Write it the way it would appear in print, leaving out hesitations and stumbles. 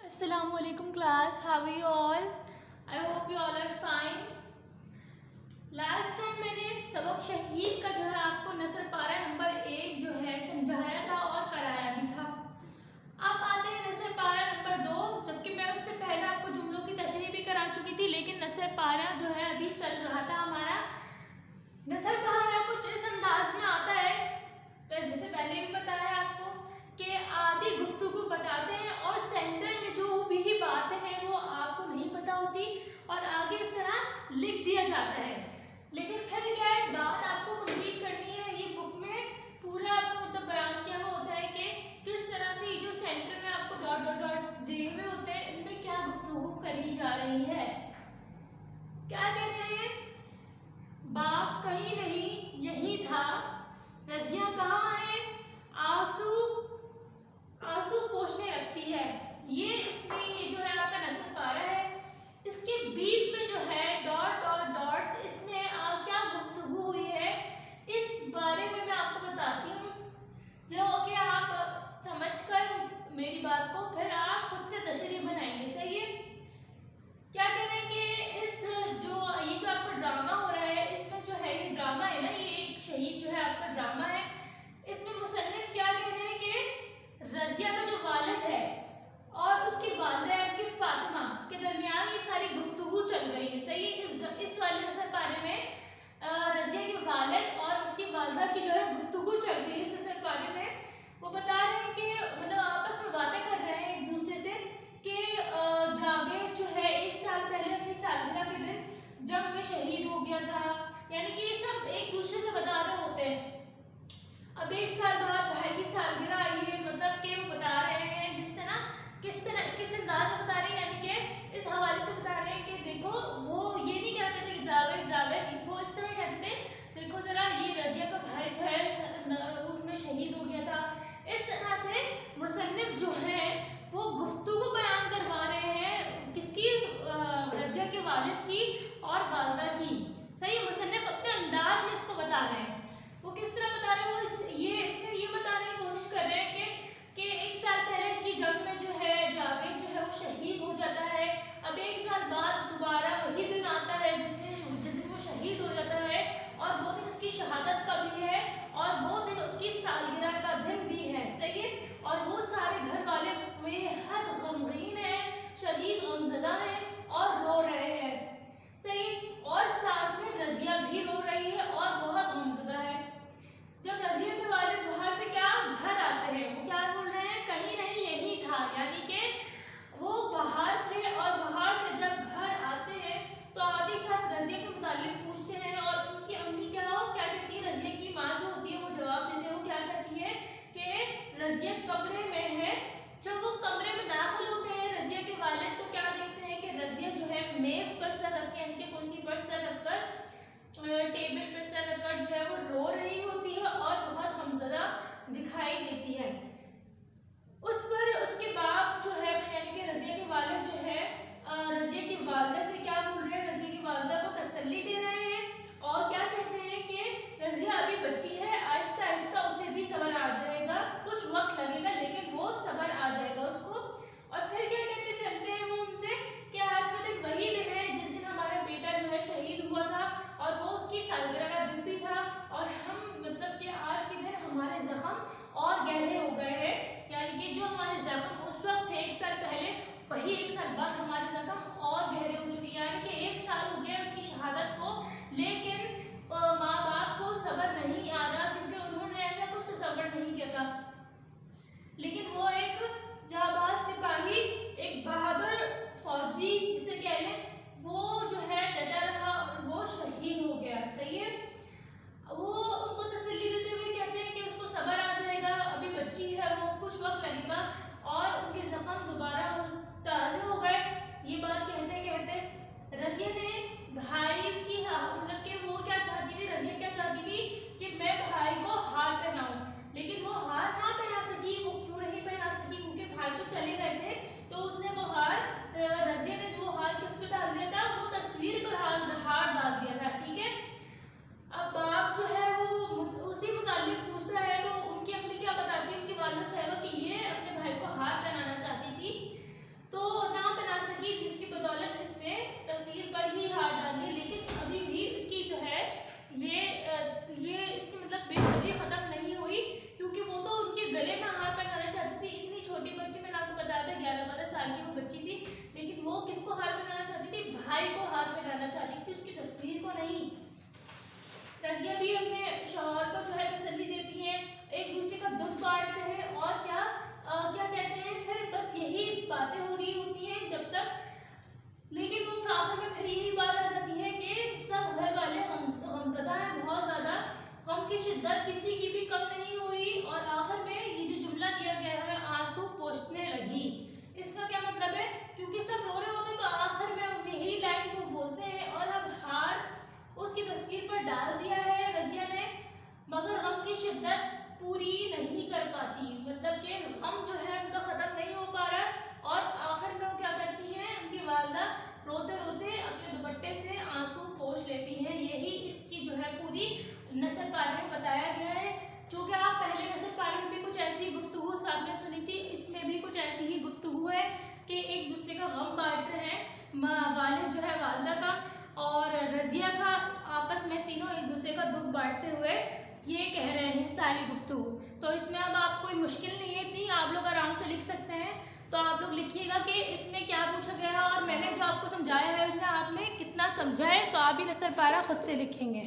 Assalamu alaikum class, how are you all? I hope you all are fine. Last time मैंने सबक शहीद का जो है आपको नसर पारा नंबर 1 जो है समझाया था और कराया भी था। अब आते हैं नसर पारा नंबर 2, जबकि मैं उससे पहले आपको जुमलों की तशरीह भी करा चुकी थी, लेकिन नसर पारा जो है अभी चल रहा था हमारा। नसर पारा कुछ इस अंदाज में आता है, तो जैसे पहले भी बताया आपको कि आधी गुफ्तगू बताते हैं और सेंटर में जो भी बातें हैं वो आपको नहीं पता होती और आगे इस तरह लिख दिया जाता है। लेकिन फिर क्या है, बात आपको कंप्लीट करनी है। ये बुक में पूरा आपको मतलब बयान किया हुआ होता है कि किस तरह से ये जो सेंटर में आपको डॉट डॉट डॉट्स दिए हुए होते हैं, इनमें क्या गुफ्तगू करी जा रही है। क्या कह रहे हैं, बाप कहीं नहीं यही था, रज़िया कहाँ है, आंसू आंसू पोंछने लगती है। ये इसमें ये जो है आपका नसर पारा है, इसके बीच में जो है डॉट डॉट डॉट्स, इसमें क्या गुफ्तगू हुई है इस बारे में मैं आपको बताती हूँ, जो कि आप समझकर मेरी बात को फिर आप खुद से तशरीह बनाएंगे। सही है। क्या कह रहे हैं कि इस जो ये जो आपका ड्रामा हो रहा है, इसमें जो है ये ड्रामा है ना, ये एक शहीद जो है आपका ड्रामा है। इसमें मुसन्निफ क्या कह रहे हैं कि रज़िया का जो वालिद है और उसकी वालिदा की फातिमा के दरमियान ये सारी गुफ्तगू चल रही है। सही है। इस वाले नसर पारे में रज़िया के वालिद और उसकी वालिदा की जो है गुफ्तगू चल रही है। इस नसर पारे में वो बता रहे हैं कि मतलब आपस में बातें कर रहे हैं एक दूसरे से कि जावेद जो है 1 साल पहले अपनी सालगिरह के दिन जंग में शहीद हो गया था। यानी कि ये सब एक दूसरे से बता रहे होते हैं। अब 1 साल बाद भाई की सालगिरह आई है, मतलब कि वो बता रहे हैं किस अंदाज में बता रहे हैं, यानी कि इस हवाले से बता रहे हैं कि देखो वो ये नहीं कहते थे कि जावेद जावेद, वो इस तरह कहते थे देखो जरा ये रज़िया का भाई जो है उसमें शहीद हो गया था। इस तरह से मुसन्निफ जो है वो गुफ्तगू बयान करवा रहे हैं, किसकी, रज़िया के वालिद की और वालिदा की। सही। मुसन्निफ अपने अंदाज में इसको बता रहे हैं। वो किस तरह बता रहे हैं, वो इसमें ये बताने की कोशिश कर रहे हैं कि 1 साल पहले की जंग में जो है जावेद जो है वो शहीद हो जाता है। अब 1 साल बाद दोबारा वही दिन आता है जिस दिन वो शहीद हो जाता है, और वो दिन उसकी शहादत का भी है और वो दिन उसकी सालगिरह का दिन भी है। सही है। और वो सारे घर वाले बेहद गमगीन हैं, शदीद गमज़दा हैं और रो रहे हैं। सही। और साथ में रज़िया भी रो रही है और बहुत गमज़दा है। जब रज़िया के वालिद बाहर से क्या घर आते हैं, वो क्या बोल रहे हैं, कहीं नहीं यही था, यानी कि वो बाहर थे और बाहर से जब घर आते हैं तो आते ही साथ रज़िया के मुतालिक पूछते हैं और उनकी अम्मी क्या कहती है, रज़िया की माँ जो होती है वो जवाब देते हैं। वो क्या कहती है कि रज़िया कमरे में है। जब वो कमरे में दाखिल होते हैं रज़िया के वालिद, तो क्या देखते हैं कि रज़िया जो है मेज़ पर सर रख के, इनके कुर्सी पर सर रखकर, टेबल पर सर रखकर जो है वो रो रही होती है और बहुत गमज़दा दिखाई देती है। उसके बाद जो है यानी कि रज़िया के वालिद जो है रज़िया की वालिदा से क्या बोल रहे हैं, रज़िया की वालिदा को तसल्ली दे रहे हैं और क्या कहते हैं कि रज़िया अभी बच्ची है, आहिस्ता आहिस्ता उसे भी सब्र आ जाएगा, कुछ वक्त लगेगा लेकिन वो सब्र आ जाएगा उसको। और फिर क्या कहते चलते हैं वो उनसे कि आज का दिन वही दिन है जिस दिन हमारा बेटा जो है शहीद हुआ था और वो उसकी सालगिरह का दिन भी था, और हम मतलब कि आज के दिन हमारे ज़ख्म और गहरे हो गए हैं। यानी कि जो हमारे ज़ख्म उस वक्त थे 1 साल पहले, वही 1 साल बाद हमारे ज़ख्म और गहरे हो चुके हैं। यानी कि 1 साल हो गया उसकी शहादत को, लेकिन माँ बाप को सब्र नहीं आ रहा क्योंकि उन्होंने ऐसा कुछ तसव्वुर नहीं किया था। लेकिन वो एक जाबाज सिपाही, एक बहादुर फौजी जिसे कह लें, वो जो है डटा रहा और वो शहीद हो गया। सही है। वो उनको तसल्ली देते हुए कहते हैं कि उसको सब्र आ जाएगा, अभी बच्ची है, वो कुछ वक्त लगेगा और उनके ज़ख्म दोबारा ताज़े हो गए रज़िया भी अपने शौहर को जो है तसल्ली देती हैं, एक दूसरे का दुख बांटते हैं और क्या कहते हैं, फिर बस यही बातें हो रही होती हैं जब तक, लेकिन वो आखिर में फिर यही बात आ जाती है कि सब घर वाले गमज़दा हैं, बहुत ज़्यादा गम की शिद्दत किसी की भी कम नहीं हो रही, और आखिर में ये जो जुमला दिया गया है आंसू पोंछने लगी, इसका क्या मतलब है, क्योंकि सब रो रहे होते हैं तो आखिर में यही लाइन वो बोलते हैं, और अब हार उसकी तस्वीर पर डाल दिया है रज़िया ने, मगर गम की शिद्दत पूरी नहीं कर पाती, मतलब कि गम जो है उनका ख़त्म नहीं हो पा रहा, और आखिर में वो क्या करती हैं, उनकी वालिदा रोते रोते अपने दुपट्टे से आंसू पोंछ लेती हैं। यही इसकी जो है पूरी नसर पारे में बताया गया है, जो कि आप पहले नसर पारे में भी कुछ ऐसी गुफ्तगू आपने सुनी थी, इसमें भी कुछ ऐसी ही गुफ्तगू है कि एक दूसरे का गम बांट रहे हैं, वालिद जो है वालिदा का और रज़िया का, आपस में तीनों एक दूसरे का दुख बांटते हुए ये कह रहे हैं सारी गुफ्तगू। तो इसमें अब आप कोई मुश्किल नहीं है इतनी, आप लोग आराम से लिख सकते हैं। तो आप लोग लिखिएगा कि इसमें क्या पूछा गया है और मैंने जो आपको समझाया है उसने आप में कितना समझा है, तो आप भी नसर पारा खुद से लिखेंगे।